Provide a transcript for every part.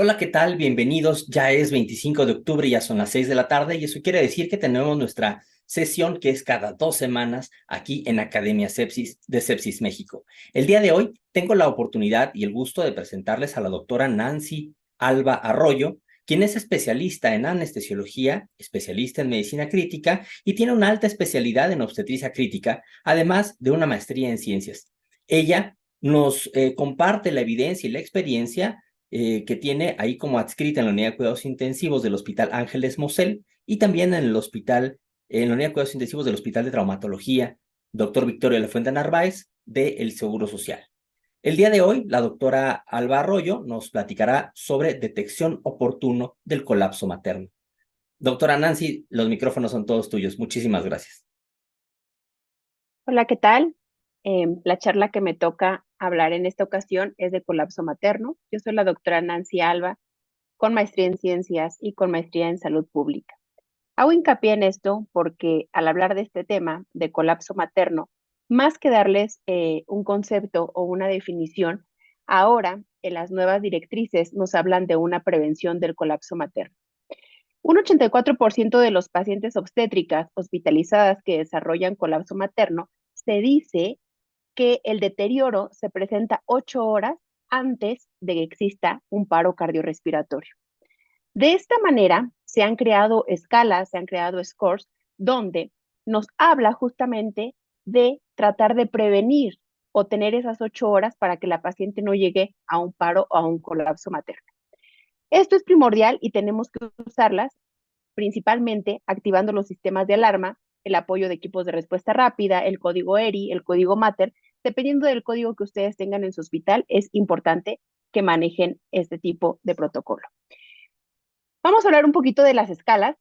Hola, ¿qué tal? Bienvenidos. Ya es 25 de octubre, ya son las 6 de la tarde y eso quiere decir que tenemos nuestra sesión que es cada 2 semanas aquí en Academia Sepsis de Sepsis México. El día de hoy tengo la oportunidad y el gusto de presentarles a la doctora Nancy Alba Arroyo, quien es especialista en anestesiología, especialista en medicina crítica y tiene una alta especialidad en obstetricia crítica, además de una maestría en ciencias. Ella nos comparte la evidencia y la experiencia que tiene ahí como adscrita en la unidad de cuidados intensivos del Hospital Ángeles Mosel y también en la unidad de cuidados intensivos del Hospital de Traumatología, doctor Victorio de la Fuente Narváez, del Seguro Social. El día de hoy, la doctora Alba Arroyo nos platicará sobre detección oportuno del colapso materno. Doctora Nancy, los micrófonos son todos tuyos. Muchísimas gracias. Hola, ¿qué tal? La charla que me toca hablar en esta ocasión es de colapso materno. Yo soy la doctora Nancy Alba, con maestría en ciencias y con maestría en salud pública. Hago hincapié en esto porque al hablar de este tema de colapso materno, más que darles un concepto o una definición, ahora en las nuevas directrices nos hablan de una prevención del colapso materno. Un 84% de los pacientes obstétricas hospitalizadas que desarrollan colapso materno se dice que el deterioro se presenta 8 horas antes de que exista un paro cardiorrespiratorio. De esta manera, se han creado escalas, se han creado scores, donde nos habla justamente de tratar de prevenir o tener esas 8 horas para que la paciente no llegue a un paro o a un colapso materno. Esto es primordial y tenemos que usarlas principalmente activando los sistemas de alarma, el apoyo de equipos de respuesta rápida, el código ERI, el código MATER. Dependiendo del código que ustedes tengan en su hospital, es importante que manejen este tipo de protocolo. Vamos a hablar un poquito de las escalas.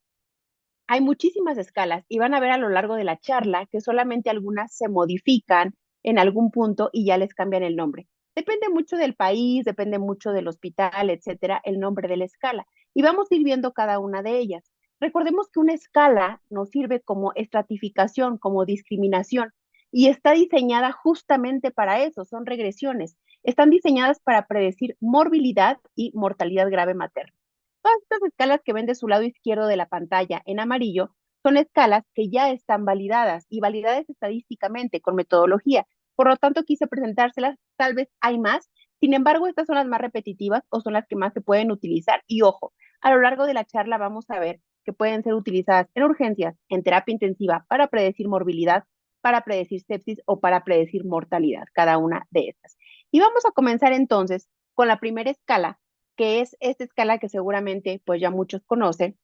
Hay muchísimas escalas y van a ver a lo largo de la charla que solamente algunas se modifican en algún punto y ya les cambian el nombre. Depende mucho del país, depende mucho del hospital, etcétera, el nombre de la escala. Y vamos a ir viendo cada una de ellas. Recordemos que una escala nos sirve como estratificación, como discriminación, y está diseñada justamente para eso, son regresiones. Están diseñadas para predecir morbilidad y mortalidad grave materna. Todas estas escalas que ven de su lado izquierdo de la pantalla en amarillo son escalas que ya están validadas y validadas estadísticamente con metodología. Por lo tanto, quise presentárselas, tal vez hay más. Sin embargo, estas son las más repetitivas o son las que más se pueden utilizar. Y ojo, a lo largo de la charla vamos a ver que pueden ser utilizadas en urgencias, en terapia intensiva, para predecir morbilidad, para predecir sepsis o para predecir mortalidad, cada una de estas. Y vamos a comenzar entonces con la primera escala, que es esta escala que seguramente pues ya muchos conocen,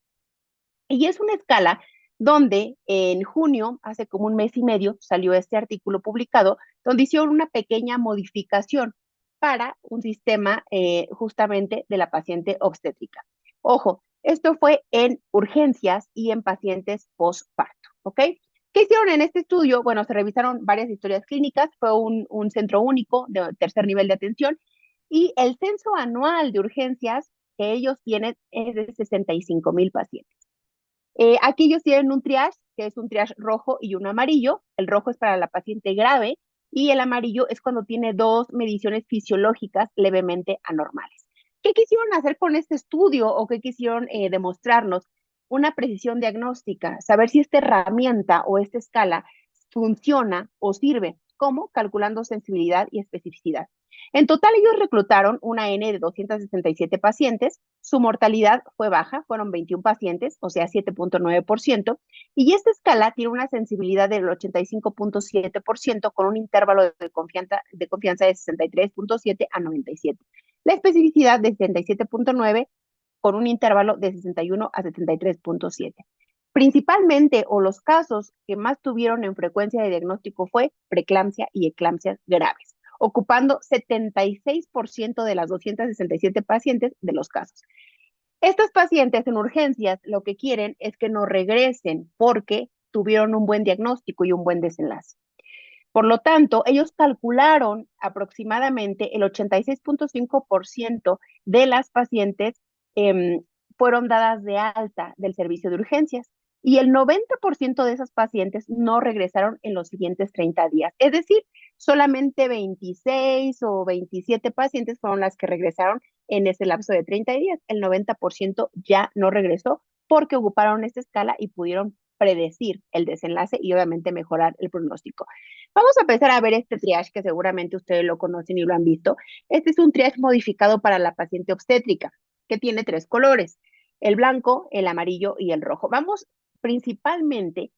y es una escala donde en junio, hace como un mes y medio, salió este artículo publicado, donde hicieron una pequeña modificación para un sistema justamente de la paciente obstétrica. Ojo, esto fue en urgencias y en pacientes postparto, ¿ok? ¿Qué hicieron en este estudio? Bueno, se revisaron varias historias clínicas, fue un centro único de tercer nivel de atención y el censo anual de urgencias que ellos tienen es de 65,000 pacientes. Aquí ellos tienen un triage, que es un triage rojo y uno amarillo. El rojo es para la paciente grave y el amarillo es cuando tiene dos mediciones fisiológicas levemente anormales. ¿Qué quisieron hacer con este estudio o qué quisieron demostrarnos? Una precisión diagnóstica, saber si esta herramienta o esta escala funciona o sirve. ¿Cómo? Calculando sensibilidad y especificidad. En total, ellos reclutaron una N de 267 pacientes. Su mortalidad fue baja, fueron 21 pacientes, o sea, 7.9%. Y esta escala tiene una sensibilidad del 85.7% con un intervalo de confianza de 63.7 a 97. La especificidad de 77.9 con un intervalo de 61 a 73.7. Principalmente, o los casos que más tuvieron en frecuencia de diagnóstico fue preeclampsia y eclampsias graves, ocupando 76% de las 267 pacientes de los casos. Estas pacientes en urgencias lo que quieren es que no regresen porque tuvieron un buen diagnóstico y un buen desenlace. Por lo tanto, ellos calcularon aproximadamente el 86.5% de las pacientes eh, fueron dadas de alta del servicio de urgencias y el 90% de esas pacientes no regresaron en los siguientes 30 días. Es decir, solamente 26 o 27 pacientes fueron las que regresaron en ese lapso de 30 días. El 90% ya no regresó porque ocuparon esta escala y pudieron predecir el desenlace y obviamente mejorar el pronóstico. Vamos a empezar a ver este triage que seguramente ustedes lo conocen y lo han visto. Este es un triage modificado para la paciente obstétrica que tiene 3 colores, el blanco, el amarillo y el rojo. Vamos principalmente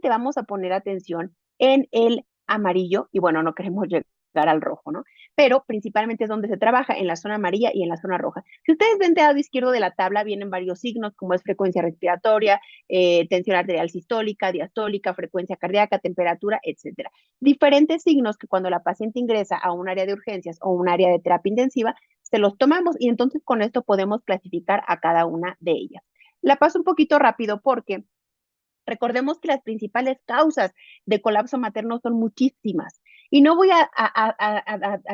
vamos a poner atención en el amarillo y bueno, no queremos llegar al rojo, ¿no? Pero principalmente es donde se trabaja, en la zona amarilla y en la zona roja. Si ustedes ven del lado izquierdo de la tabla, vienen varios signos, como es frecuencia respiratoria, tensión arterial sistólica, diastólica, frecuencia cardíaca, temperatura, etcétera. Diferentes signos que cuando la paciente ingresa a un área de urgencias o un área de terapia intensiva, se los tomamos y entonces con esto podemos clasificar a cada una de ellas. La paso un poquito rápido porque recordemos que las principales causas de colapso materno son muchísimas y no voy a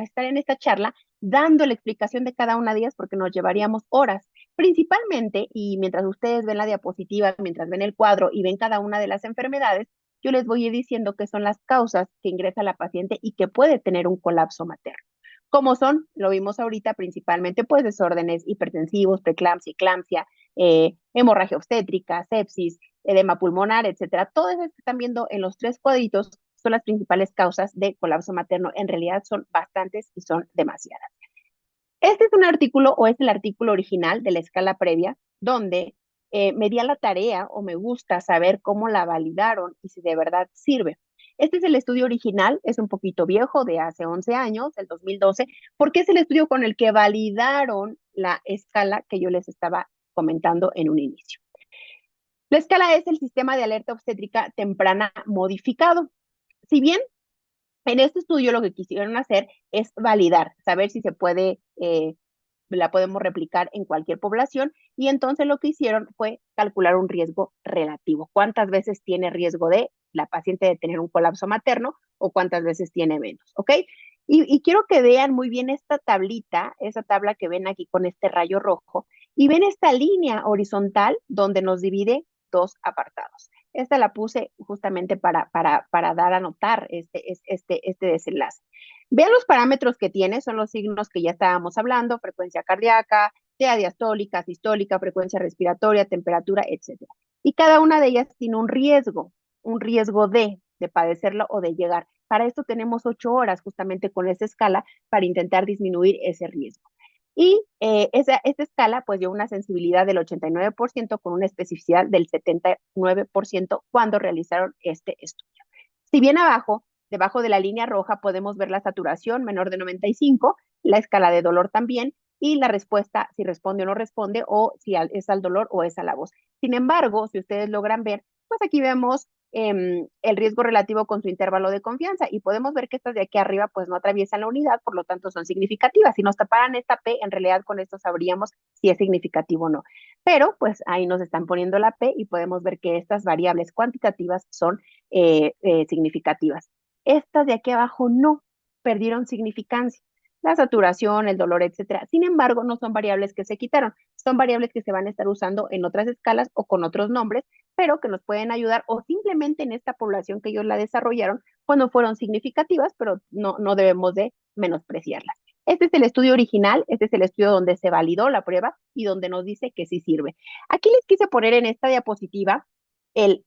estar en esta charla dando la explicación de cada una de ellas porque nos llevaríamos horas. Principalmente, y mientras ustedes ven la diapositiva, mientras ven el cuadro y ven cada una de las enfermedades, yo les voy a ir diciendo qué son las causas que ingresa la paciente y que puede tener un colapso materno. ¿Cómo son? Lo vimos ahorita principalmente, pues desórdenes hipertensivos, preeclampsia, eclampsia, hemorragia obstétrica, sepsis, edema pulmonar, etcétera. Todas esas que están viendo en los 3 cuadritos son las principales causas de colapso materno. En realidad son bastantes y son demasiadas. Este es un artículo o es el artículo original de la escala previa, donde me di a la tarea o me gusta saber cómo la validaron y si de verdad sirve. Este es el estudio original, es un poquito viejo, de hace 11 años, del 2012, porque es el estudio con el que validaron la escala que yo les estaba comentando en un inicio. La escala es el sistema de alerta obstétrica temprana modificado. Si bien en este estudio lo que quisieron hacer es validar, saber si se puede, la podemos replicar en cualquier población, y entonces lo que hicieron fue calcular un riesgo relativo. ¿Cuántas veces tiene riesgo de la paciente de tener un colapso materno o cuántas veces tiene menos? ¿Ok? Y quiero que vean muy bien esta tablita, esa tabla que ven aquí con este rayo rojo, y ven esta línea horizontal donde nos divide 2 apartados. Esta la puse justamente para dar a notar este desenlace. Vean los parámetros que tiene, son los signos que ya estábamos hablando, frecuencia cardíaca, sea diastólica, sistólica, frecuencia respiratoria, temperatura, etcétera. Y cada una de ellas tiene un riesgo de padecerlo o de llegar. Para esto tenemos 8 horas justamente con esta escala para intentar disminuir ese riesgo. Y esta escala pues dio una sensibilidad del 89% con una especificidad del 79% cuando realizaron este estudio. Si bien abajo, debajo de la línea roja, podemos ver la saturación menor de 95, la escala de dolor también, y la respuesta, si responde o no responde, o si es al dolor o es a la voz. Sin embargo, si ustedes logran ver, pues aquí vemos el riesgo relativo con su intervalo de confianza y podemos ver que estas de aquí arriba pues no atraviesan la unidad, por lo tanto son significativas. Si nos taparan esta P, en realidad con esto sabríamos si es significativo o no. Pero pues ahí nos están poniendo la P y podemos ver que estas variables cuantitativas son significativas. Estas de aquí abajo no perdieron significancia. La saturación, el dolor, etcétera. Sin embargo, no son variables que se quitaron, son variables que se van a estar usando en otras escalas o con otros nombres, pero que nos pueden ayudar o simplemente en esta población que ellos la desarrollaron, cuando fueron significativas, pero no debemos de menospreciarlas. Este es el estudio original, este es el estudio donde se validó la prueba y donde nos dice que sí sirve. Aquí les quise poner en esta diapositiva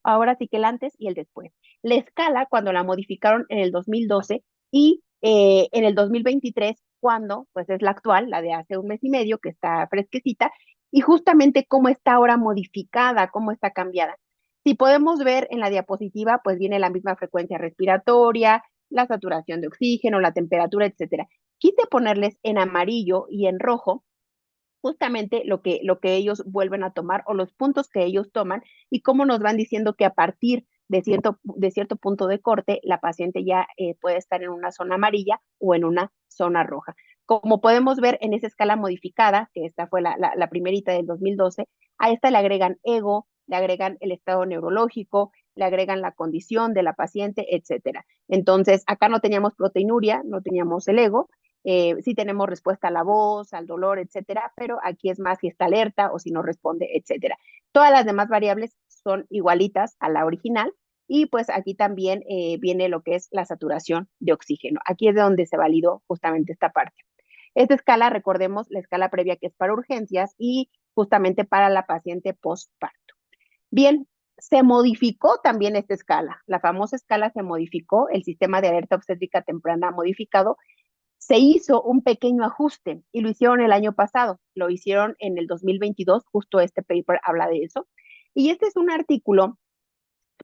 ahora sí que el antes y el después. La escala cuando la modificaron en el 2012 y en el 2023 cuando pues es la actual, la de hace un mes y medio que está fresquecita, y justamente cómo está ahora modificada, cómo está cambiada. Si podemos ver en la diapositiva, pues viene la misma frecuencia respiratoria, la saturación de oxígeno, la temperatura, etcétera. Quise ponerles en amarillo y en rojo justamente lo que ellos vuelven a tomar o los puntos que ellos toman y cómo nos van diciendo que a partir de cierto punto de corte, la paciente ya puede estar en una zona amarilla o en una zona roja. Como podemos ver en esa escala modificada, que esta fue la primerita del 2012, a esta le agregan ego, le agregan el estado neurológico, le agregan la condición de la paciente, etcétera. Entonces, acá no teníamos proteinuria, no teníamos el ego, sí tenemos respuesta a la voz, al dolor, etcétera, pero aquí es más si está alerta o si no responde, etcétera. Todas las demás variables son igualitas a la original y pues aquí también viene lo que es la saturación de oxígeno. Aquí es de donde se validó justamente esta parte. Esta escala, recordemos la escala previa que es para urgencias y justamente para la paciente postparto. Bien, se modificó también esta escala. La famosa escala se modificó, el sistema de alerta obstétrica temprana modificado. Se hizo un pequeño ajuste y lo hicieron el año pasado, lo hicieron en el 2022, justo este paper habla de eso. Y este es un artículo,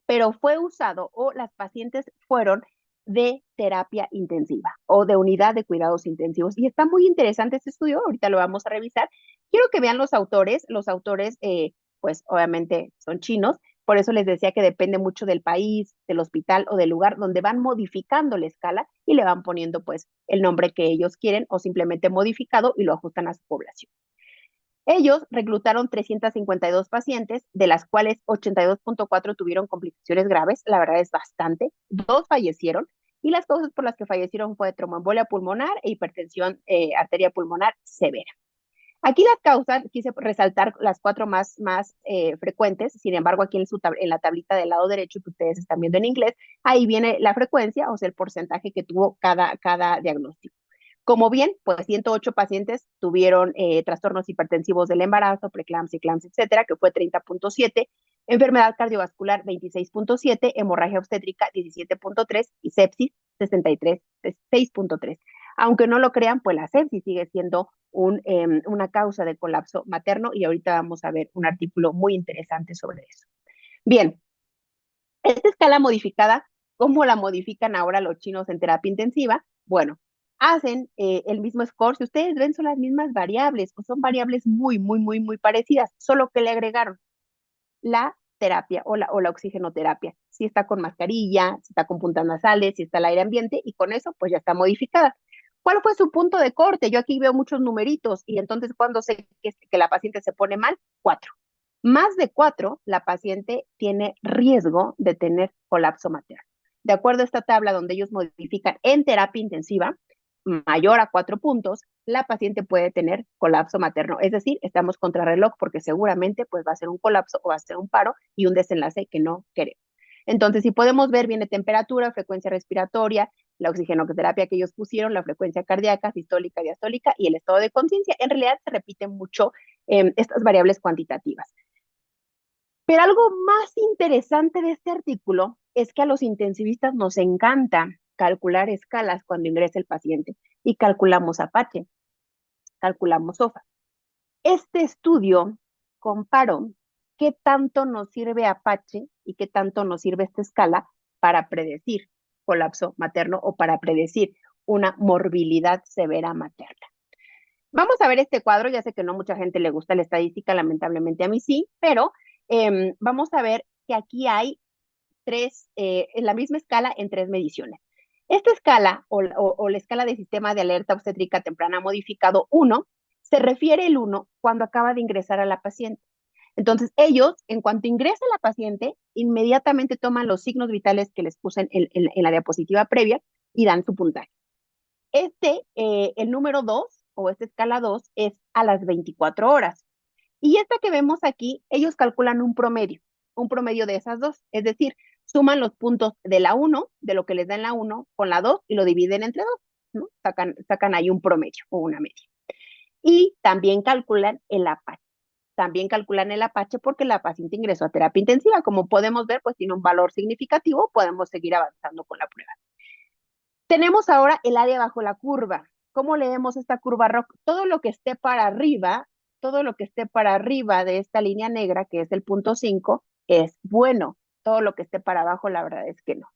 pero fue usado o las pacientes fueron de terapia intensiva o de unidad de cuidados intensivos. Y está muy interesante este estudio, ahorita lo vamos a revisar. Quiero que vean los autores pues obviamente son chinos, por eso les decía que depende mucho del país, del hospital o del lugar donde van modificando la escala y le van poniendo pues el nombre que ellos quieren o simplemente modificado y lo ajustan a su población. Ellos reclutaron 352 pacientes, de las cuales 82.4 tuvieron complicaciones graves, la verdad es bastante, 2 fallecieron, y las causas por las que fallecieron fue tromboembolia pulmonar e hipertensión arteria pulmonar severa. Aquí las causas, quise resaltar las 4 más frecuentes, sin embargo aquí en la tablita del lado derecho que ustedes están viendo en inglés, ahí viene la frecuencia, o sea, el porcentaje que tuvo cada diagnóstico. Como bien, pues 108 pacientes tuvieron trastornos hipertensivos del embarazo, preeclampsia, eclampsia, etcétera, que fue 30.7, enfermedad cardiovascular 26.7, hemorragia obstétrica 17.3 y sepsis 63, 6.3. Aunque no lo crean, pues la sepsis sigue siendo una causa de colapso materno y ahorita vamos a ver un artículo muy interesante sobre eso. Bien, esta escala modificada, ¿cómo la modifican ahora los chinos en terapia intensiva? Bueno, hacen el mismo score. Si ustedes ven, son las mismas variables, o son variables muy parecidas, solo que le agregaron la terapia o la oxigenoterapia. Si está con mascarilla, si está con puntas nasales, si está al aire ambiente, y con eso, pues ya está modificada. ¿Cuál fue su punto de corte? Yo aquí veo muchos numeritos, y entonces, ¿cuándo sé que la paciente se pone mal? 4. Más de 4, la paciente tiene riesgo de tener colapso materno. De acuerdo a esta tabla donde ellos modifican en terapia intensiva, mayor a 4 puntos, la paciente puede tener colapso materno. Es decir, estamos contra reloj porque seguramente pues va a ser un colapso o va a ser un paro y un desenlace que no queremos. Entonces, si podemos ver, viene temperatura, frecuencia respiratoria, la oxigenoterapia que ellos pusieron, la frecuencia cardíaca, sistólica, diastólica y el estado de conciencia. En realidad se repiten mucho estas variables cuantitativas. Pero algo más interesante de este artículo es que a los intensivistas nos encanta calcular escalas cuando ingresa el paciente y calculamos Apache, calculamos SOFA. Este estudio comparó qué tanto nos sirve Apache y qué tanto nos sirve esta escala para predecir colapso materno o para predecir una morbilidad severa materna. Vamos a ver este cuadro, ya sé que no mucha gente le gusta la estadística, lamentablemente a mí sí, pero vamos a ver que aquí hay en la misma escala en 3 mediciones. Esta escala o la escala de sistema de alerta obstétrica temprana modificado 1, se refiere el 1 cuando acaba de ingresar a la paciente. Entonces, ellos, en cuanto ingresa la paciente, inmediatamente toman los signos vitales que les puse en la diapositiva previa y dan su puntaje. El número 2, o esta escala 2, es a las 24 horas. Y esta que vemos aquí, ellos calculan un promedio de esas dos. Es decir, suman los puntos de la 1, de lo que les da en la 1, con la 2 y lo dividen entre 2, ¿no? Sacan ahí un promedio o una media. Y también calculan el Apache. También calculan el Apache porque la paciente ingresó a terapia intensiva. Como podemos ver, pues tiene un valor significativo. Podemos seguir avanzando con la prueba. Tenemos ahora el área bajo la curva. ¿Cómo leemos esta curva ROC? Todo lo que esté para arriba de esta línea negra, que es el punto 5, es bueno. Todo lo que esté para abajo, la verdad es que no.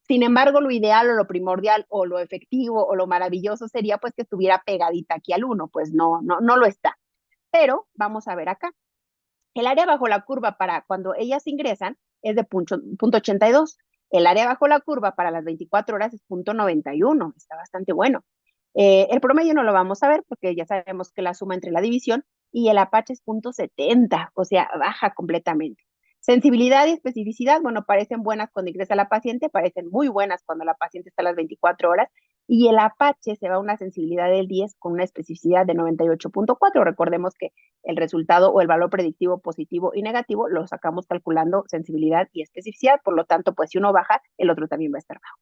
Sin embargo, lo ideal o lo primordial o lo efectivo o lo maravilloso sería pues que estuviera pegadita aquí al 1. Pues no lo está. Pero vamos a ver acá. El área bajo la curva para cuando ellas ingresan es de punto 82. El área bajo la curva para las 24 horas es punto 91. Está bastante bueno. El promedio no lo vamos a ver porque ya sabemos que la suma entre la división y el Apache es punto 70, o sea, baja completamente. Sensibilidad y especificidad, bueno, parecen buenas cuando ingresa la paciente, parecen muy buenas cuando la paciente está a las 24 horas, y el Apache se va a una sensibilidad del 10 con una especificidad de 98.4. Recordemos que el resultado o el valor predictivo positivo y negativo lo sacamos calculando sensibilidad y especificidad, por lo tanto, pues si uno baja, el otro también va a estar bajo.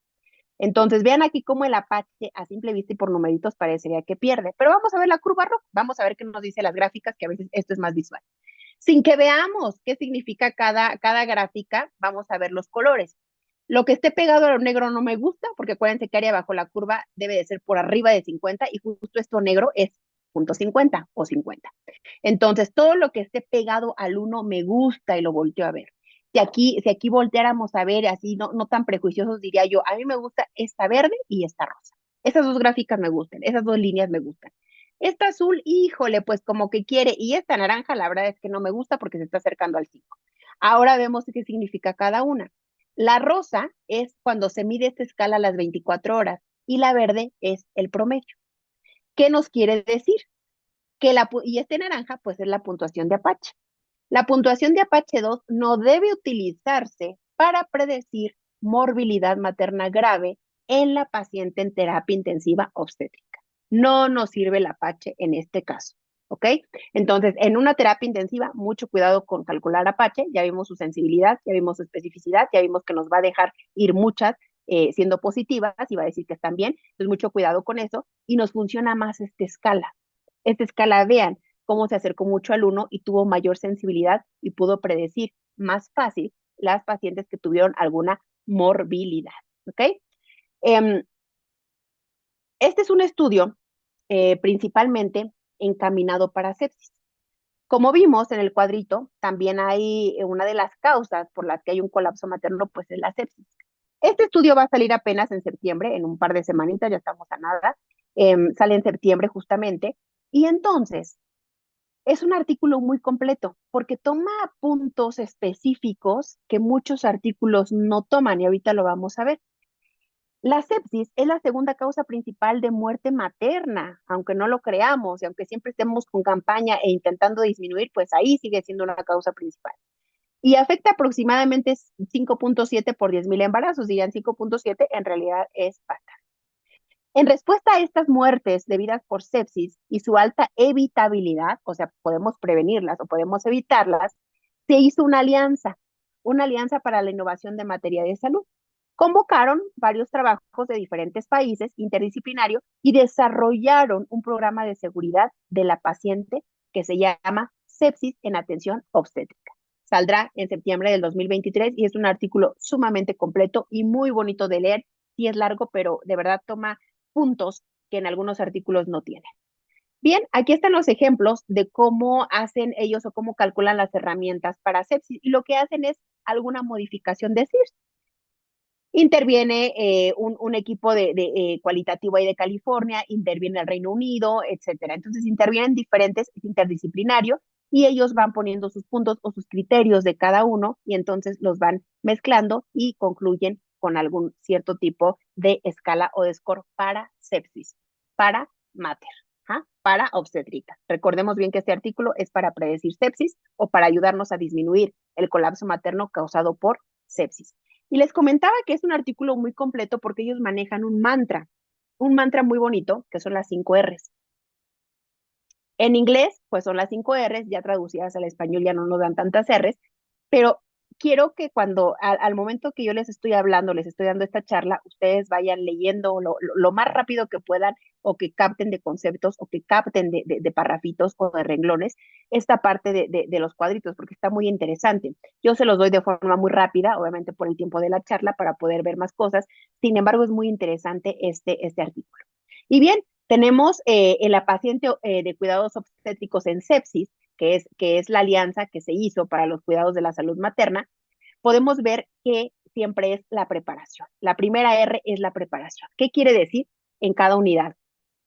Entonces, vean aquí cómo el Apache a simple vista y por numeritos parecería que pierde, pero vamos a ver la curva roja, vamos a ver qué nos dice las gráficas, que a veces esto es más visual. Sin que veamos qué significa cada gráfica, vamos a ver los colores. Lo que esté pegado a lo negro no me gusta, porque acuérdense que área bajo la curva debe de ser por arriba de 50 y justo esto negro es .50 o 50. Entonces, todo lo que esté pegado al 1 me gusta y lo volteo a ver. Si aquí volteáramos a ver así, no tan prejuiciosos, diría yo, a mí me gusta esta verde y esta rosa. Esas dos gráficas me gustan, esas dos líneas me gustan. Esta azul, híjole, pues como que quiere, y esta naranja, la verdad es que no me gusta porque se está acercando al 5. Ahora vemos qué significa cada una. La rosa es cuando se mide esta escala a las 24 horas y la verde es el promedio. ¿Qué nos quiere decir? Y este naranja, pues es la puntuación de Apache. La puntuación de Apache 2 no debe utilizarse para predecir morbilidad materna grave en la paciente en terapia intensiva obstétrica. No nos sirve el Apache en este caso, ¿ok? Entonces, en una terapia intensiva, mucho cuidado con calcular Apache. Ya vimos su sensibilidad, ya vimos su especificidad, ya vimos que nos va a dejar ir muchas siendo positivas y va a decir que están bien. Entonces, mucho cuidado con eso y nos funciona más esta escala. Esta escala, vean, cómo se acercó mucho al 1 y tuvo mayor sensibilidad y pudo predecir más fácil las pacientes que tuvieron alguna morbilidad. ¿Ok? Este es un estudio principalmente encaminado para sepsis. Como vimos en el cuadrito, también hay una de las causas por las que hay un colapso materno, pues es la sepsis. Este estudio va a salir apenas en septiembre, en un par de semanitas, ya estamos a nada. Sale en septiembre justamente. Y entonces, es un artículo muy completo porque toma puntos específicos que muchos artículos no toman y ahorita lo vamos a ver. La sepsis es la segunda causa principal de muerte materna, aunque no lo creamos y aunque siempre estemos con campaña e intentando disminuir, pues ahí sigue siendo una causa principal. Y afecta aproximadamente 5.7 por 10,000 embarazos, dirían 5.7, en realidad es bastante. En respuesta a estas muertes debidas por sepsis y su alta evitabilidad, o sea, podemos prevenirlas o podemos evitarlas, se hizo una alianza para la innovación de materia de salud. Convocaron varios trabajos de diferentes países interdisciplinarios y desarrollaron un programa de seguridad de la paciente que se llama Sepsis en Atención Obstétrica. Saldrá en septiembre del 2023 y es un artículo sumamente completo y muy bonito de leer. Sí es largo, pero de verdad toma puntos que en algunos artículos no tienen. Bien, aquí están los ejemplos de cómo hacen ellos o cómo calculan las herramientas para sepsis. Y lo que hacen es alguna modificación de CIRS. Interviene un equipo de cualitativo ahí de California, interviene el Reino Unido, etcétera. Entonces intervienen diferentes, es interdisciplinario, y ellos van poniendo sus puntos o sus criterios de cada uno y entonces los van mezclando y concluyen con algún cierto tipo de escala o de score para sepsis, para mater, para obstétrica. Recordemos bien que este artículo es para predecir sepsis o para ayudarnos a disminuir el colapso materno causado por sepsis. Y les comentaba que es un artículo muy completo porque ellos manejan un mantra muy bonito, que son las 5 R's. En inglés, pues son las 5 R's, ya traducidas al español ya no nos dan tantas R's, pero quiero que cuando, al momento que yo les estoy hablando, les estoy dando esta charla, ustedes vayan leyendo lo más rápido que puedan o que capten de conceptos o que capten de parrafitos o de renglones esta parte de los cuadritos, porque está muy interesante. Yo se los doy de forma muy rápida, obviamente por el tiempo de la charla, para poder ver más cosas. Sin embargo, es muy interesante este artículo. Y bien, tenemos en la paciente de cuidados obstétricos en sepsis, que es la alianza que se hizo para los cuidados de la salud materna, podemos ver que siempre es la preparación. La primera R es la preparación. ¿Qué quiere decir? En cada unidad,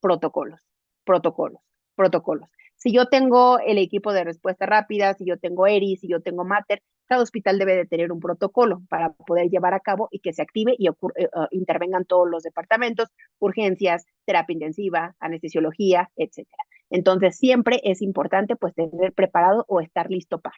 protocolos, protocolos, protocolos. Si yo tengo el equipo de respuesta rápida, si yo tengo ERI, si yo tengo Mater, cada hospital debe de tener un protocolo para poder llevar a cabo y que se active y intervengan todos los departamentos, urgencias, terapia intensiva, anestesiología, etcétera. Entonces, siempre es importante pues tener preparado o estar listo para.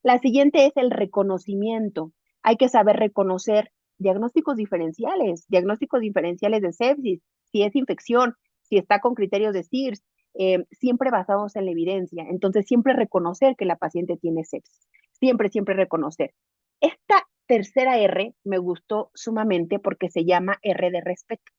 La siguiente es el reconocimiento. Hay que saber reconocer diagnósticos diferenciales de sepsis, si es infección, si está con criterios de CIRS, siempre basados en la evidencia. Entonces, siempre reconocer que la paciente tiene sepsis. Siempre reconocer. Esta tercera R me gustó sumamente porque se llama R de respeto.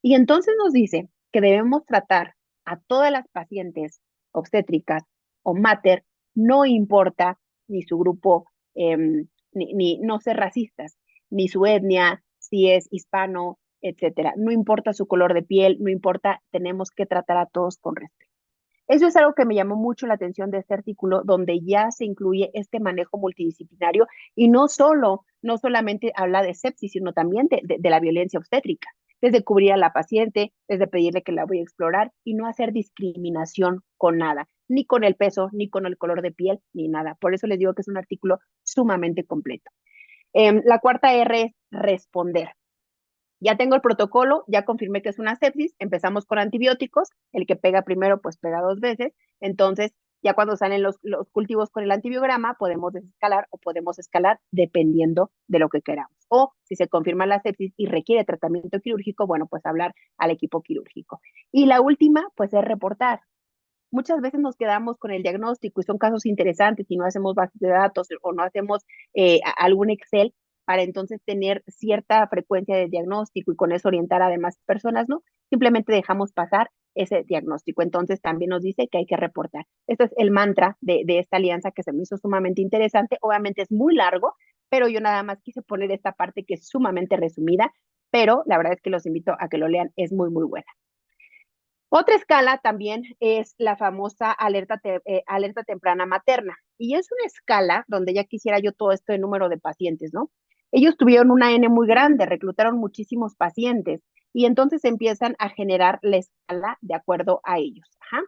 Y entonces nos dice que debemos tratar a todas las pacientes obstétricas o mater, no importa ni su grupo, no ser racistas, ni su etnia, si es hispano, etcétera. No importa su color de piel, no importa, tenemos que tratar a todos con respeto. Eso es algo que me llamó mucho la atención de este artículo, donde ya se incluye este manejo multidisciplinario y no solamente habla de sepsis, sino también de la violencia obstétrica, desde cubrir a la paciente, desde pedirle que la voy a explorar y no hacer discriminación con nada, ni con el peso, ni con el color de piel, ni nada. Por eso les digo que es un artículo sumamente completo. La cuarta R es responder. Ya tengo el protocolo, ya confirmé que es una sepsis, empezamos con antibióticos, el que pega primero pues pega dos veces, entonces ya cuando salen los cultivos con el antibiograma podemos desescalar o podemos escalar dependiendo de lo que queramos. O si se confirma la sepsis y requiere tratamiento quirúrgico, bueno, pues hablar al equipo quirúrgico. Y la última pues es reportar. Muchas veces nos quedamos con el diagnóstico y son casos interesantes y no hacemos bases de datos o no hacemos algún Excel para entonces tener cierta frecuencia de diagnóstico y con eso orientar a demás personas, ¿no? Simplemente dejamos pasar ese diagnóstico. Entonces también nos dice que hay que reportar. Este es el mantra de esta alianza que se me hizo sumamente interesante. Obviamente es muy largo, pero yo nada más quise poner esta parte que es sumamente resumida, pero la verdad es que los invito a que lo lean, es muy, muy buena. Otra escala también es la famosa alerta temprana materna. Y es una escala donde ya quisiera yo todo esto de número de pacientes, ¿no? Ellos tuvieron una N muy grande, reclutaron muchísimos pacientes y entonces empiezan a generar la escala de acuerdo a ellos. Ajá.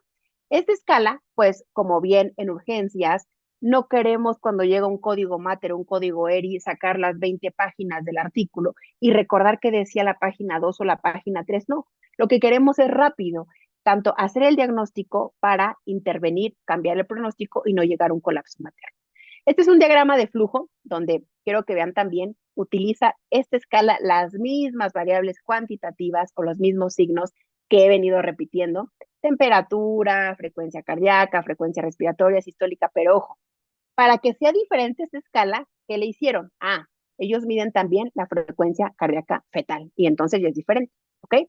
Esta escala, pues como bien en urgencias, no queremos cuando llega un código mater, un código ERI, sacar las 20 páginas del artículo y recordar que decía la página 2 o la página 3, no. Lo que queremos es rápido, tanto hacer el diagnóstico para intervenir, cambiar el pronóstico y no llegar a un colapso materno. Este es un diagrama de flujo donde quiero que vean también, utiliza esta escala las mismas variables cuantitativas o los mismos signos que he venido repitiendo, temperatura, frecuencia cardíaca, frecuencia respiratoria, sistólica, pero ojo, para que sea diferente esta escala, ¿qué le hicieron? Ellos miden también la frecuencia cardíaca fetal y entonces ya es diferente, ¿ok?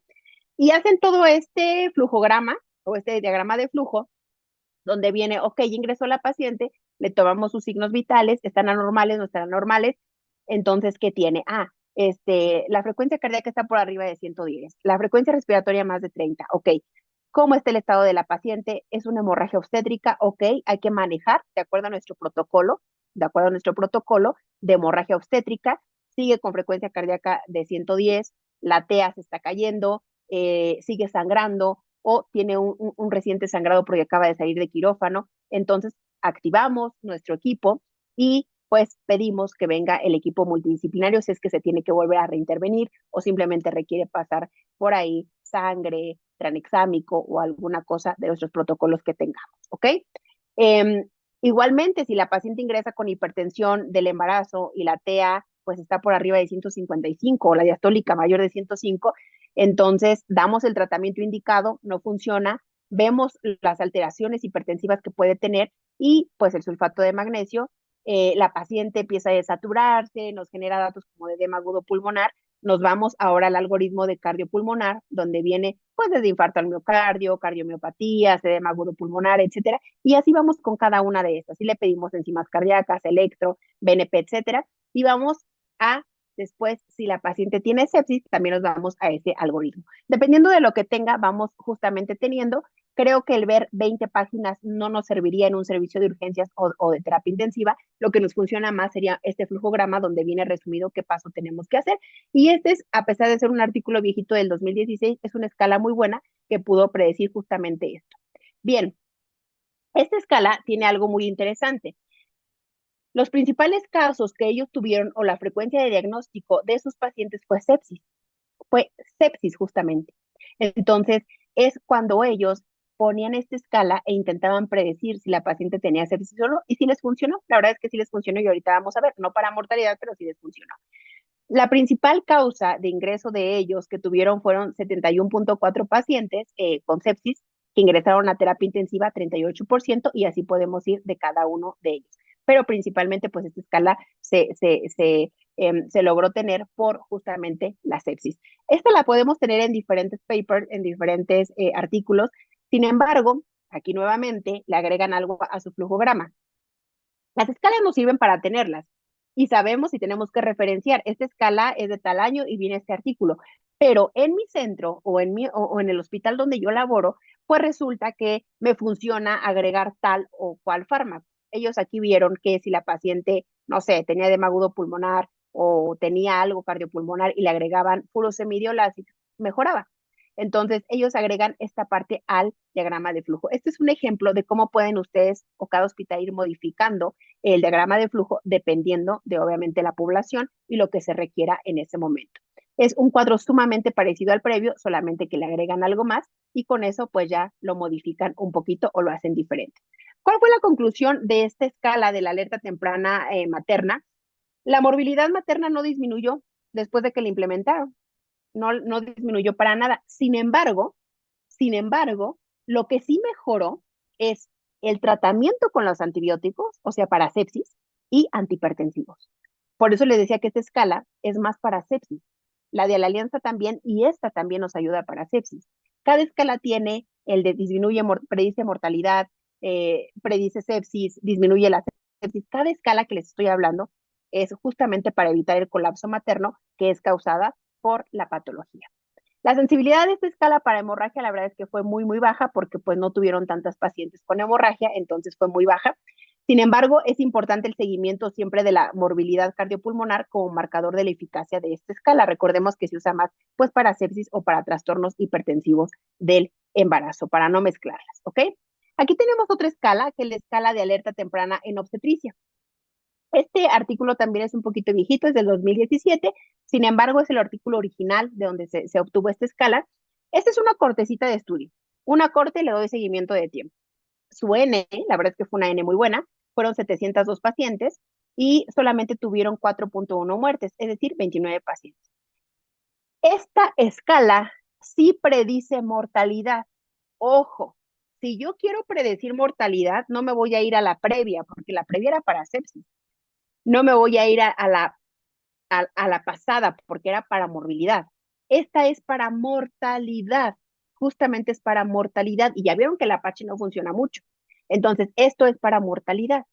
Y hacen todo este flujograma o este diagrama de flujo donde viene, ok, ingresó la paciente, le tomamos sus signos vitales, están anormales, no están anormales, entonces, ¿qué tiene? La frecuencia cardíaca está por arriba de 110, la frecuencia respiratoria más de 30, ok. ¿Cómo está el estado de la paciente? ¿Es una hemorragia obstétrica? Ok, hay que manejar de acuerdo a nuestro protocolo, de hemorragia obstétrica, sigue con frecuencia cardíaca de 110, la TEA se está cayendo, sigue sangrando o tiene un reciente sangrado porque acaba de salir de quirófano. Entonces, activamos nuestro equipo y pues pedimos que venga el equipo multidisciplinario si es que se tiene que volver a reintervenir o simplemente requiere pasar por ahí sangre, tranexámico o alguna cosa de nuestros protocolos que tengamos, ¿ok? Eh, Igualmente, si la paciente ingresa con hipertensión del embarazo y la TEA pues está por arriba de 155 o la diastólica mayor de 105, entonces damos el tratamiento indicado, no funciona, vemos las alteraciones hipertensivas que puede tener y pues el sulfato de magnesio, la paciente empieza a desaturarse, nos genera datos como de edema agudo pulmonar, nos vamos ahora al algoritmo de cardiopulmonar, donde viene pues desde infarto al miocardio, cardiomiopatías, edema agudo pulmonar, etcétera, y así vamos con cada una de estas. Y le pedimos enzimas cardíacas, electro, BNP, etcétera, y vamos a después, si la paciente tiene sepsis, también nos vamos a ese algoritmo. Dependiendo de lo que tenga, vamos justamente teniendo. Creo que el ver 20 páginas no nos serviría en un servicio de urgencias o de terapia intensiva. Lo que nos funciona más sería este flujograma donde viene resumido qué paso tenemos que hacer. Y este es, a pesar de ser un artículo viejito del 2016, es una escala muy buena que pudo predecir justamente esto. Bien, esta escala tiene algo muy interesante. Los principales casos que ellos tuvieron o la frecuencia de diagnóstico de sus pacientes fue sepsis justamente. Entonces, es cuando ellos ponían esta escala e intentaban predecir si la paciente tenía sepsis o no, y si les funcionó, la verdad es que sí les funcionó y ahorita vamos a ver, no para mortalidad, pero sí les funcionó. La principal causa de ingreso de ellos que tuvieron fueron 71.4 pacientes con sepsis que ingresaron a terapia intensiva, 38%, y así podemos ir de cada uno de ellos. pero principalmente pues esta escala se logró tener por justamente la sepsis. Esta la podemos tener en diferentes papers, en diferentes artículos. Sin embargo, aquí nuevamente le agregan algo a su flujograma. Las escalas nos sirven para tenerlas y sabemos si tenemos que referenciar. Esta escala es de tal año y viene este artículo. Pero en mi centro o en el hospital donde yo laboro, pues resulta que me funciona agregar tal o cual fármaco. Ellos aquí vieron que si la paciente, no sé, tenía edema agudo pulmonar o tenía algo cardiopulmonar y le agregaban furosemide, mejoraba. Entonces, ellos agregan esta parte al diagrama de flujo. Este es un ejemplo de cómo pueden ustedes o cada hospital ir modificando el diagrama de flujo dependiendo de, obviamente, la población y lo que se requiera en ese momento. Es un cuadro sumamente parecido al previo, solamente que le agregan algo más y con eso pues ya lo modifican un poquito o lo hacen diferente. ¿Cuál fue la conclusión de esta escala de la alerta temprana materna? La morbilidad materna no disminuyó después de que la implementaron, no disminuyó para nada. Sin embargo, lo que sí mejoró es el tratamiento con los antibióticos, o sea, para sepsis y antihipertensivos. Por eso les decía que esta escala es más para sepsis. La de la alianza también, y esta también nos ayuda para sepsis. Cada escala tiene el de predice mortalidad, predice sepsis, disminuye la sepsis. Cada escala que les estoy hablando es justamente para evitar el colapso materno que es causada por la patología. La sensibilidad de esta escala para hemorragia, la verdad es que fue muy, muy baja porque pues no tuvieron tantas pacientes con hemorragia, entonces fue muy baja. Sin embargo, es importante el seguimiento siempre de la morbilidad cardiopulmonar como marcador de la eficacia de esta escala. Recordemos que se usa más pues para sepsis o para trastornos hipertensivos del embarazo, para no mezclarlas, ¿ok? Aquí tenemos otra escala, que es la escala de alerta temprana en obstetricia. Este artículo también es un poquito viejito, es del 2017, sin embargo es el artículo original de donde se obtuvo esta escala. Esta es una cortecita de estudio. Una corte le doy seguimiento de tiempo. Su N, la verdad es que fue una N muy buena, fueron 702 pacientes y solamente tuvieron 4.1 muertes, es decir, 29 pacientes. Esta escala sí predice mortalidad. Ojo, si yo quiero predecir mortalidad, no me voy a ir a la previa, porque la previa era para sepsis. No me voy a ir a la pasada porque era para morbilidad. Esta es para mortalidad, justamente es para mortalidad. Y ya vieron que el Apache no funciona mucho. Entonces, esto es para mortalidad.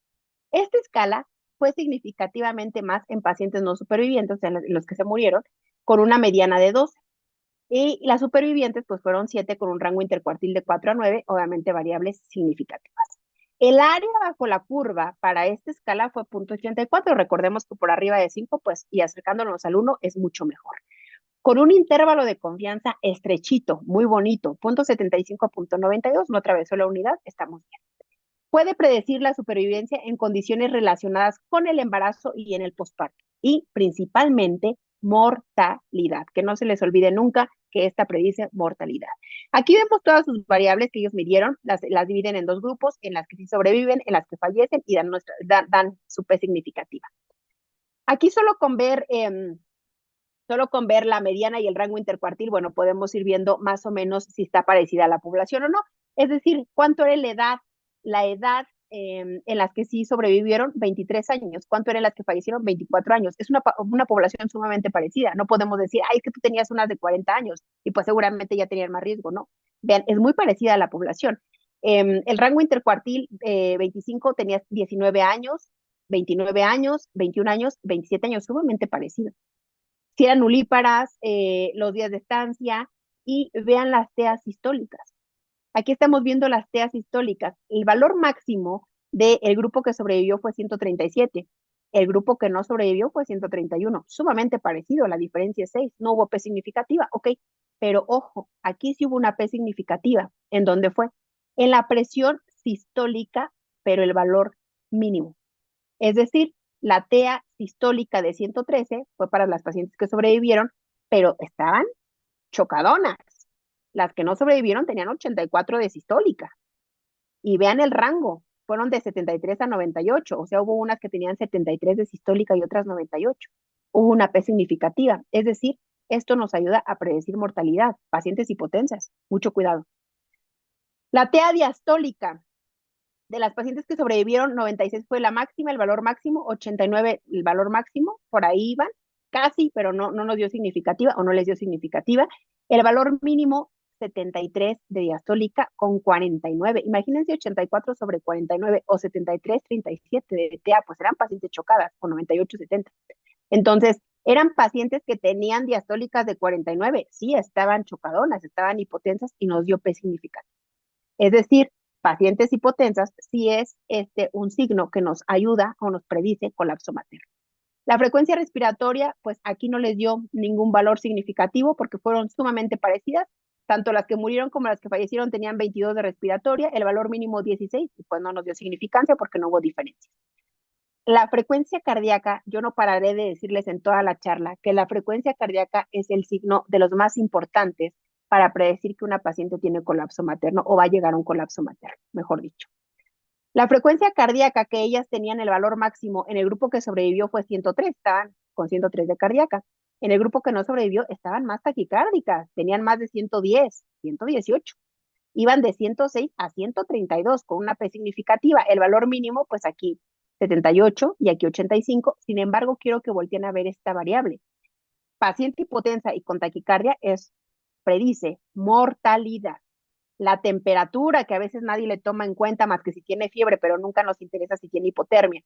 Esta escala fue significativamente más en pacientes no supervivientes, o sea, en los que se murieron, con una mediana de 12. Y las supervivientes, pues fueron 7 con un rango intercuartil de 4 a 9, obviamente variables significativas. El área bajo la curva para esta escala fue 0.84. Recordemos que por arriba de 5, pues, y acercándonos al 1 es mucho mejor. Con un intervalo de confianza estrechito, muy bonito, 0.75 a 0.92, no atravesó la unidad, estamos bien. Puede predecir la supervivencia en condiciones relacionadas con el embarazo y en el posparto, y principalmente mortalidad, que no se les olvide nunca que esta predice mortalidad. Aquí vemos todas sus variables que ellos midieron, las dividen en dos grupos, en las que sí sobreviven, en las que fallecen y dan su P significativa. Aquí solo con ver la mediana y el rango intercuartil, bueno, podemos ir viendo más o menos si está parecida a la población o no. Es decir, cuánto era la edad en las que sí sobrevivieron, 23 años. ¿Cuánto era en las que fallecieron? 24 años. Es una población sumamente parecida. No podemos decir, ay, es que tú tenías unas de 40 años y pues seguramente ya tenían más riesgo, ¿no? Vean, es muy parecida a la población. El rango intercuartil 25 tenías 19 años, 29 años, 21 años, 27 años, sumamente parecido. Si eran nulíparas, los días de estancia y vean las TEAs sistólicas. Aquí estamos viendo las TEAs sistólicas. El valor máximo del grupo que sobrevivió fue 137. El grupo que no sobrevivió fue 131. Sumamente parecido, la diferencia es 6. No hubo P significativa, ok. Pero ojo, aquí sí hubo una P significativa. ¿En dónde fue? En la presión sistólica, pero el valor mínimo. Es decir, la TEA sistólica de 113 fue para las pacientes que sobrevivieron, pero estaban chocadonas. Las que no sobrevivieron tenían 84 de sistólica. Y vean el rango, fueron de 73 a 98, o sea, hubo unas que tenían 73 de sistólica y otras 98. Hubo una P significativa, es decir, esto nos ayuda a predecir mortalidad, pacientes hipotensas, mucho cuidado. La TEA diastólica, De las pacientes que sobrevivieron, 96 fue la máxima, el valor máximo, 89 el valor máximo, por ahí iban, casi, pero no nos dio significativa o no les dio significativa. El valor mínimo, 73 de diastólica con 49. Imagínense 84 sobre 49 o 73, 37 de TA, pues eran pacientes chocadas o 98, 70. Entonces, eran pacientes que tenían diastólicas de 49, sí, estaban chocadonas, estaban hipotensas y nos dio P significativo. Es decir, pacientes hipotensas sí es un signo que nos ayuda o nos predice colapso materno. La frecuencia respiratoria, pues aquí no les dio ningún valor significativo porque fueron sumamente parecidas. Tanto las que murieron como las que fallecieron tenían 22 de respiratoria, el valor mínimo 16, y pues no nos dio significancia porque no hubo diferencia. La frecuencia cardíaca, yo no pararé de decirles en toda la charla que la frecuencia cardíaca es el signo de los más importantes para predecir que una paciente tiene colapso materno o va a llegar a un colapso materno, mejor dicho. La frecuencia cardíaca que ellas tenían el valor máximo en el grupo que sobrevivió fue 103, estaban con 103 de cardíaca. En el grupo que no sobrevivió estaban más taquicárdicas, tenían más de 110, 118. Iban de 106 a 132 con una P significativa. El valor mínimo, pues aquí 78 y aquí 85. Sin embargo, quiero que volteen a ver esta variable. Paciente hipotensa y con taquicardia predice mortalidad. La temperatura, que a veces nadie le toma en cuenta más que si tiene fiebre, pero nunca nos interesa si tiene hipotermia.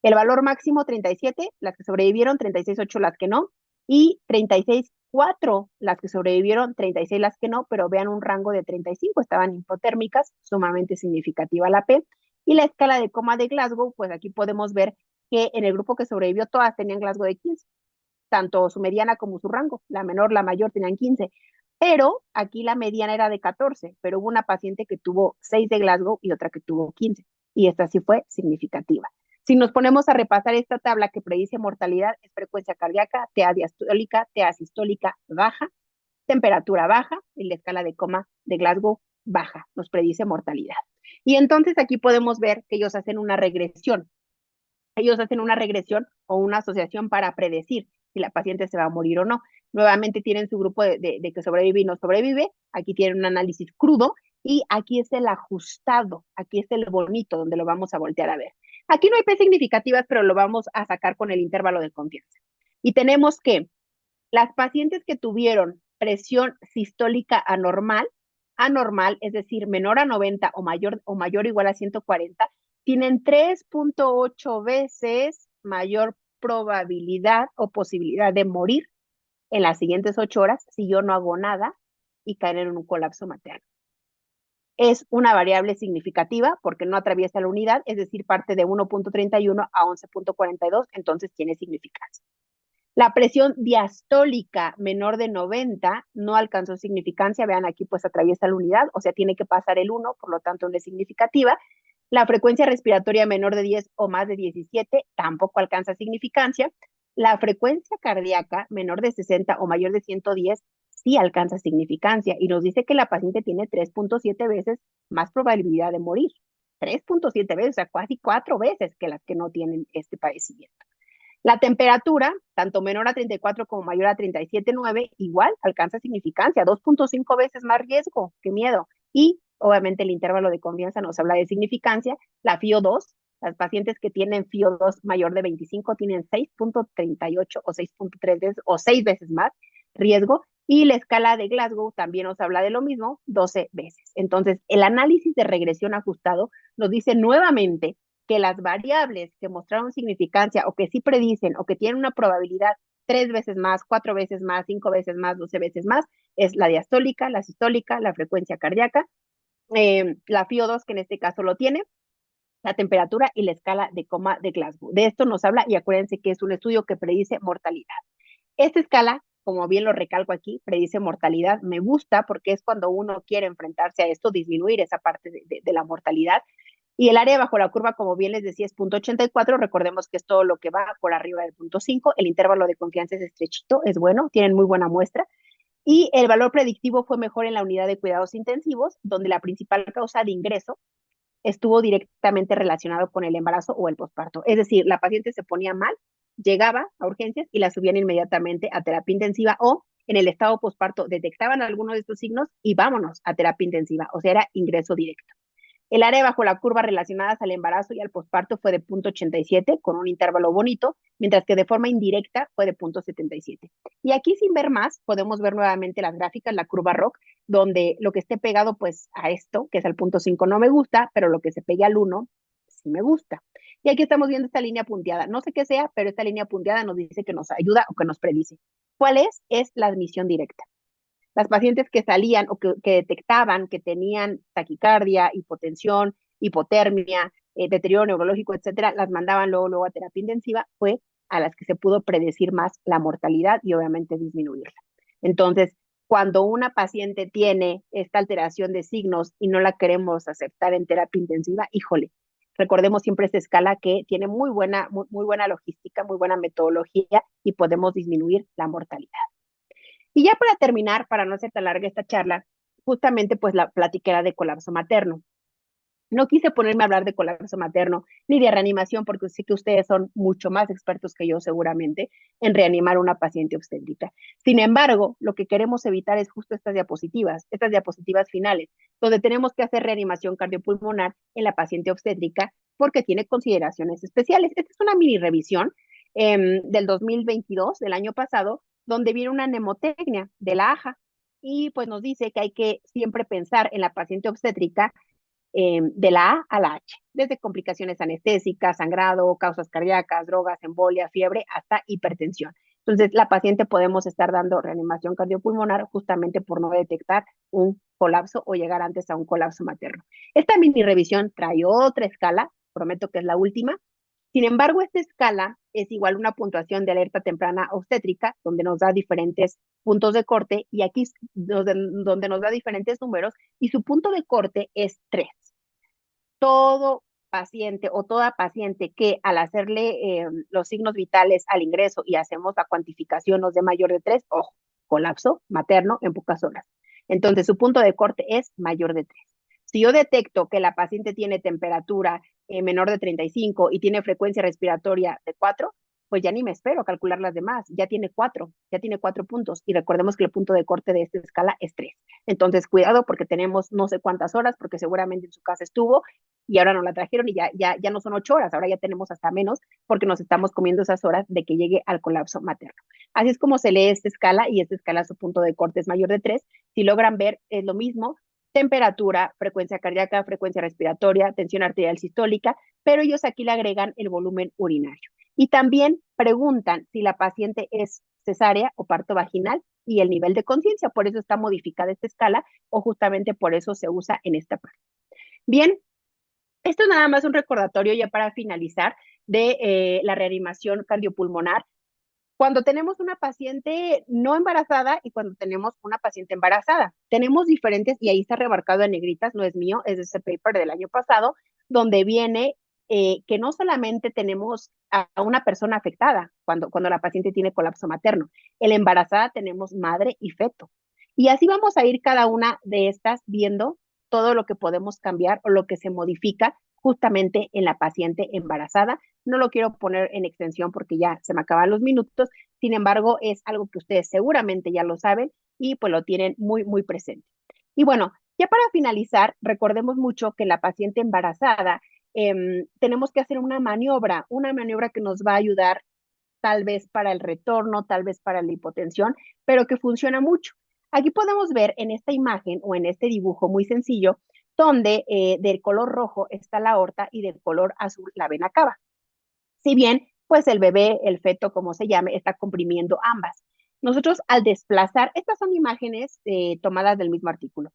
El valor máximo 37, las que sobrevivieron, 36,8 las que no, y 36,4 las que sobrevivieron, 36 las que no, pero vean un rango de 35, estaban hipotérmicas, sumamente significativa la P. Y la escala de coma de Glasgow, pues aquí podemos ver que en el grupo que sobrevivió todas tenían Glasgow de 15, tanto su mediana como su rango, la menor, la mayor tenían 15, pero aquí la mediana era de 14, pero hubo una paciente que tuvo 6 de Glasgow y otra que tuvo 15, y esta sí fue significativa. Si nos ponemos a repasar esta tabla que predice mortalidad, es frecuencia cardíaca, TA diastólica, TA sistólica baja, temperatura baja y la escala de coma de Glasgow baja, nos predice mortalidad. Y entonces aquí podemos ver que ellos hacen una regresión. Ellos hacen una regresión o una asociación para predecir si la paciente se va a morir o no. Nuevamente tienen su grupo de que sobrevive y no sobrevive. Aquí tienen un análisis crudo y aquí es el ajustado. Aquí es el bonito donde lo vamos a voltear a ver. Aquí no hay P significativas, pero lo vamos a sacar con el intervalo de confianza. Y tenemos que las pacientes que tuvieron presión sistólica anormal, es decir, menor a 90 o mayor o igual a 140, tienen 3.8 veces mayor probabilidad o posibilidad de morir en las siguientes 8 horas si yo no hago nada y caer en un colapso materno. Es una variable significativa porque no atraviesa la unidad, es decir, parte de 1.31 a 11.42, entonces tiene significancia. La presión diastólica menor de 90 no alcanzó significancia, vean aquí pues atraviesa la unidad, o sea, tiene que pasar el 1, por lo tanto no es significativa. La frecuencia respiratoria menor de 10 o más de 17 tampoco alcanza significancia. La frecuencia cardíaca menor de 60 o mayor de 110 sí alcanza significancia y nos dice que la paciente tiene 3.7 veces más probabilidad de morir. 3.7 veces, o sea, casi 4 veces que las que no tienen este padecimiento. La temperatura, tanto menor a 34 como mayor a 37,9, igual alcanza significancia, 2.5 veces más riesgo, qué miedo. Y obviamente el intervalo de confianza nos habla de significancia. La FIO2, las pacientes que tienen FIO2 mayor de 25 tienen 6.38 o 6.3 veces o 6 veces más riesgo. Y la escala de Glasgow también nos habla de lo mismo, 12 veces. Entonces, el análisis de regresión ajustado nos dice nuevamente que las variables que mostraron significancia o que sí predicen o que tienen una probabilidad 3 veces más, 4 veces más, 5 veces más, 12 veces más, es la diastólica, la sistólica, la frecuencia cardíaca, la FIO2 que en este caso lo tiene, la temperatura y la escala de coma de Glasgow. De esto nos habla y acuérdense que es un estudio que predice mortalidad. Esta escala, como bien lo recalco aquí, predice mortalidad. Me gusta porque es cuando uno quiere enfrentarse a esto, disminuir esa parte de la mortalidad. Y el área bajo la curva, como bien les decía, es 0.84. Recordemos que es todo lo que va por arriba del 0.5. El intervalo de confianza es estrechito, es bueno, tienen muy buena muestra. Y el valor predictivo fue mejor en la unidad de cuidados intensivos, donde la principal causa de ingreso estuvo directamente relacionado con el embarazo o el posparto. Es decir, la paciente se ponía mal, llegaba a urgencias y la subían inmediatamente a terapia intensiva o en el estado posparto detectaban alguno de estos signos y vámonos a terapia intensiva, o sea, era ingreso directo. El área bajo la curva relacionadas al embarazo y al posparto fue de 0.87 con un intervalo bonito, mientras que de forma indirecta fue de 0.77. Y aquí sin ver más, podemos ver nuevamente las gráficas, la curva ROC, donde lo que esté pegado pues a esto, que es al 0.5 no me gusta, pero lo que se pegue al 1 sí me gusta. Y aquí estamos viendo esta línea punteada. No sé qué sea, pero esta línea punteada nos dice que nos ayuda o que nos predice. ¿Cuál es? Es la admisión directa. Las pacientes que salían o que detectaban que tenían taquicardia, hipotensión, hipotermia, deterioro neurológico, etcétera, las mandaban luego a terapia intensiva, fue a las que se pudo predecir más la mortalidad y obviamente disminuirla. Entonces, cuando una paciente tiene esta alteración de signos y no la queremos aceptar en terapia intensiva, híjole, recordemos siempre esta escala que tiene muy buena logística, muy buena metodología y podemos disminuir la mortalidad. Y ya para terminar, para no hacer tan larga esta charla, justamente pues la platiquera de colapso materno. No quise ponerme a hablar de colapso materno ni de reanimación porque sé que ustedes son mucho más expertos que yo seguramente en reanimar a una paciente obstétrica. Sin embargo, lo que queremos evitar es justo estas diapositivas finales, donde tenemos que hacer reanimación cardiopulmonar en la paciente obstétrica porque tiene consideraciones especiales. Esta es una mini revisión del 2022, del año pasado, donde viene una mnemotecnia de la AJA y pues nos dice que hay que siempre pensar en la paciente obstétrica de la A a la H, desde complicaciones anestésicas, sangrado, causas cardíacas, drogas, embolia, fiebre, hasta hipertensión. Entonces, la paciente podemos estar dando reanimación cardiopulmonar justamente por no detectar un colapso o llegar antes a un colapso materno. Esta mini revisión trae otra escala, prometo que es la última. Sin embargo, esta escala es igual a una puntuación de alerta temprana obstétrica, donde nos da diferentes puntos de corte, y aquí donde nos da diferentes números, y su punto de corte es 3. Todo paciente o toda paciente que al hacerle los signos vitales al ingreso y hacemos la cuantificación nos dé mayor de 3, ojo, colapso materno en pocas horas. Entonces, su punto de corte es mayor de 3. Si yo detecto que la paciente tiene temperatura menor de 35 y tiene frecuencia respiratoria de 4, pues ya ni me espero a calcular las demás, ya tiene 4 puntos. Y recordemos que el punto de corte de esta escala es 3. Entonces, cuidado porque tenemos no sé cuántas horas, porque seguramente en su casa estuvo y ahora nos la trajeron y ya no son 8 horas, ahora ya tenemos hasta menos porque nos estamos comiendo esas horas de que llegue al colapso materno. Así es como se lee esta escala y esta escala su punto de corte es mayor de 3. Si logran ver, es lo mismo, temperatura, frecuencia cardíaca, frecuencia respiratoria, tensión arterial sistólica, pero ellos aquí le agregan el volumen urinario. Y también preguntan si la paciente es cesárea o parto vaginal y el nivel de conciencia, por eso está modificada esta escala o justamente por eso se usa en esta parte. Bien, esto es nada más un recordatorio ya para finalizar de la reanimación cardiopulmonar. Cuando tenemos una paciente no embarazada y cuando tenemos una paciente embarazada, tenemos diferentes, y ahí está remarcado en negritas, no es mío, es de ese paper del año pasado, donde viene que no solamente tenemos a una persona afectada cuando la paciente tiene colapso materno, en la embarazada tenemos madre y feto. Y así vamos a ir cada una de estas viendo todo lo que podemos cambiar o lo que se modifica justamente en la paciente embarazada. No lo quiero poner en extensión porque ya se me acaban los minutos, sin embargo, es algo que ustedes seguramente ya lo saben y pues lo tienen muy presente. Y bueno, ya para finalizar, recordemos mucho que la paciente embarazada tenemos que hacer una maniobra que nos va a ayudar tal vez para el retorno, tal vez para la hipotensión, pero que funciona mucho. Aquí podemos ver en esta imagen o en este dibujo muy sencillo, donde del color rojo está la aorta y del color azul la vena cava. Si bien, pues el bebé, el feto, como se llame, está comprimiendo ambas. Nosotros al desplazar, estas son imágenes tomadas del mismo artículo,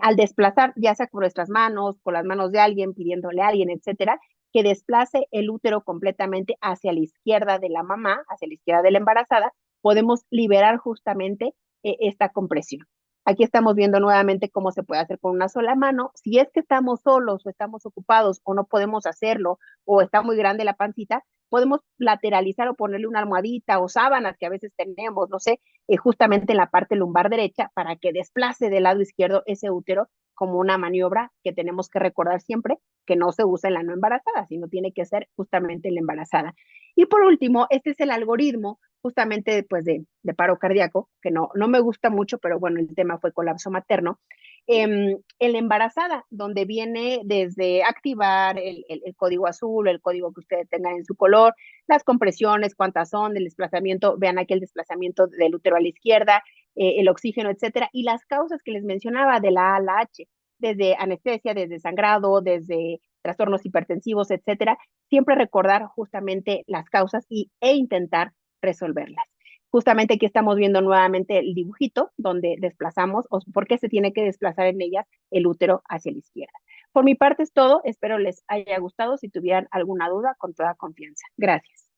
al desplazar, ya sea con nuestras manos, con las manos de alguien, pidiéndole a alguien, etcétera, que desplace el útero completamente hacia la izquierda de la mamá, hacia la izquierda de la embarazada, podemos liberar justamente esta compresión. Aquí estamos viendo nuevamente cómo se puede hacer con una sola mano. Si es que estamos solos o estamos ocupados o no podemos hacerlo o está muy grande la pancita, podemos lateralizar o ponerle una almohadita o sábanas que a veces tenemos, no sé, justamente en la parte lumbar derecha para que desplace del lado izquierdo ese útero como una maniobra que tenemos que recordar siempre que no se usa en la no embarazada, sino tiene que ser justamente en la embarazada. Y por último, este es el algoritmo justamente pues de paro cardíaco, que no me gusta mucho, pero bueno, el tema fue colapso materno. En la embarazada, donde viene desde activar el código azul, el código que ustedes tengan en su color, las compresiones, cuántas son, el desplazamiento, vean aquí el desplazamiento del útero a la izquierda, el oxígeno, etcétera, y las causas que les mencionaba de la A a la H, desde anestesia, desde sangrado, desde trastornos hipertensivos, etcétera, siempre recordar justamente las causas e intentar resolverlas. Justamente aquí estamos viendo nuevamente el dibujito donde desplazamos o por qué se tiene que desplazar en ellas el útero hacia la izquierda. Por mi parte es todo, espero les haya gustado. Si tuvieran alguna duda, con toda confianza. Gracias.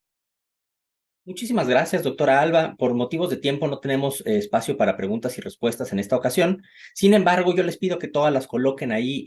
Muchísimas gracias, doctora Alba. Por motivos de tiempo no tenemos espacio para preguntas y respuestas en esta ocasión. Sin embargo, yo les pido que todas las coloquen ahí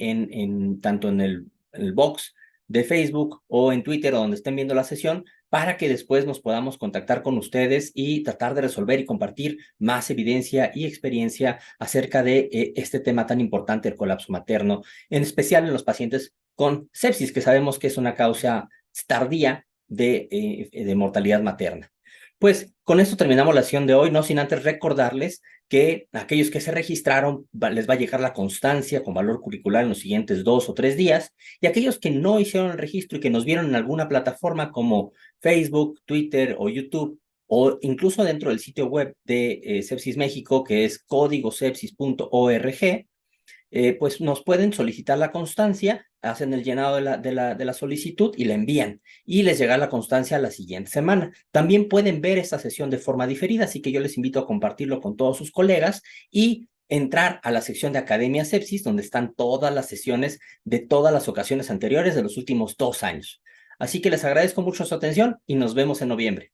tanto en el box de Facebook o en Twitter o donde estén viendo la sesión para que después nos podamos contactar con ustedes y tratar de resolver y compartir más evidencia y experiencia acerca de este tema tan importante, el colapso materno, en especial en los pacientes con sepsis, que sabemos que es una causa tardía de mortalidad materna. Pues con esto terminamos la sesión de hoy, no sin antes recordarles que a aquellos que se registraron les va a llegar la constancia con valor curricular en los siguientes 2 o 3 días, y aquellos que no hicieron el registro y que nos vieron en alguna plataforma como Facebook, Twitter o YouTube, o incluso dentro del sitio web de Sepsis México, que es códigosepsis.org, pues nos pueden solicitar la constancia, hacen el llenado de la solicitud y la envían, y les llega la constancia la siguiente semana. También pueden ver esta sesión de forma diferida, así que yo les invito a compartirlo con todos sus colegas y entrar a la sección de Academia Sepsis, donde están todas las sesiones de todas las ocasiones anteriores de los últimos 2 años. Así que les agradezco mucho su atención y nos vemos en noviembre.